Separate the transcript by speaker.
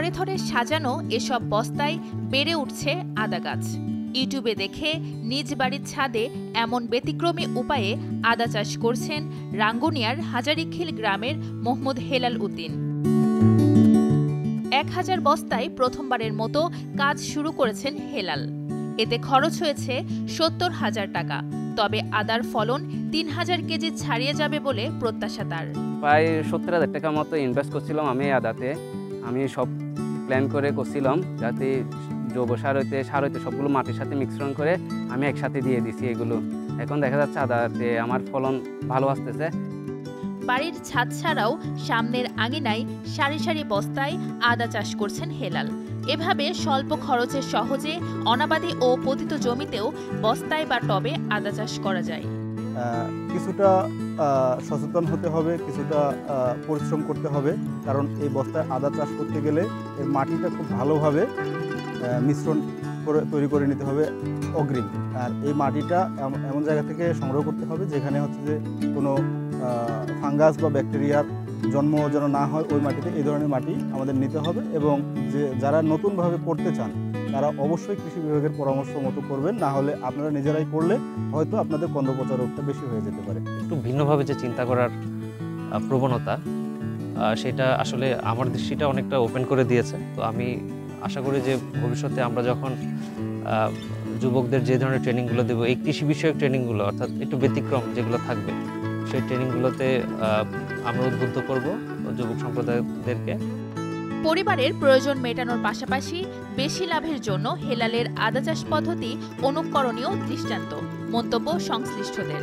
Speaker 1: থরে থরে সাজানো এসব বস্তায় বেড়ে উঠছে আদা গাছ। ইউটিউবে দেখে নিজ বাড়ির ছাদে এমন ব্যতিক্রমী উপায়ে আদা চাষ করছেন রাঙ্গুনিয়ার হাজারীখিল গ্রামের মোহাম্মদ হেলাল উদ্দিন। 1000 বস্তায় প্রথমবারের মতো কাজ শুরু করেছেন হেলাল। এতে খরচ হয়েছে 70,000 টাকা। তবে আদার ফলন 3000 কেজি ছাড়িয়ে যাবে বলে প্রত্যাশা তার।
Speaker 2: প্রায় 70,000 টাকা মতো ইনভেস্ট করছিলাম আমি আদাতে। আমি সব প্ল্যান করে করছিলাম যাতে জৈব সার হইতে সবগুলো মাটির সাথে মিশ্রণ করে আমি একসাথে দিয়ে দিছি এগুলো। এখন দেখা যাচ্ছে আদাতে আমার ফলন ভালো আসতেছে।
Speaker 1: বাড়ির ছাদ ছাড়াও সামনের আঙিনায় সারি সারি বস্তায় আদা চাষ করছেন হেলাল। এভাবে স্বল্প খরচে সহজে অনাবাদি ও পতিত জমিতেও বস্তায় বা টবে আদা চাষ করা যায়।
Speaker 3: কিছুটা সচেতন হতে হবে, কিছুটা পরিশ্রম করতে হবে, কারণ এই বস্তায় আদা চাষ করতে গেলে এর মাটিটা খুব ভালোভাবে মিশ্রণ করে তৈরি করে নিতে হবে অগ্রিম। আর এই মাটিটা এমন জায়গা থেকে সংগ্রহ করতে হবে যেখানে হচ্ছে যে কোনো ফাঙ্গাস বা ব্যাকটেরিয়ার জন্ম যেন না হয় ওই মাটিতে। এই ধরনের মাটি আমাদের নিতে হবে এবং যে যারা নতুনভাবে করতে চান তারা অবশ্যই কৃষি বিভাগের পরামর্শ মতো করবেন, না হলে আপনারা নিজেরাই করলে হয়তো আপনাদের কন্দপচা রোগটা বেশি হয়ে যেতে পারে।
Speaker 4: একটু ভিন্নভাবে যে চিন্তা করার প্রবণতা, সেটা আসলে আমার দৃষ্টিটা অনেকটা ওপেন করে দিয়েছে। তো আমি আশা করি যে ভবিষ্যতে আমরা যখন যুবকদের যে ধরনের ট্রেনিংগুলো দেবো, এই কৃষি বিষয়ক ট্রেনিংগুলো অর্থাৎ একটু ব্যতিক্রম যেগুলো থাকবে, সেই ট্রেনিংগুলোতে আমরা উদ্বুদ্ধ করব যুবক সম্প্রদায়দেরকে।
Speaker 1: পরিবারের প্রয়োজন মেটানোর পাশাপাশি বেশি লাভের জন্য হেলালের আদা চাষ পদ্ধতি অনুকরণীয় দৃষ্টান্ত, মন্তব্য সংশ্লিষ্টদের।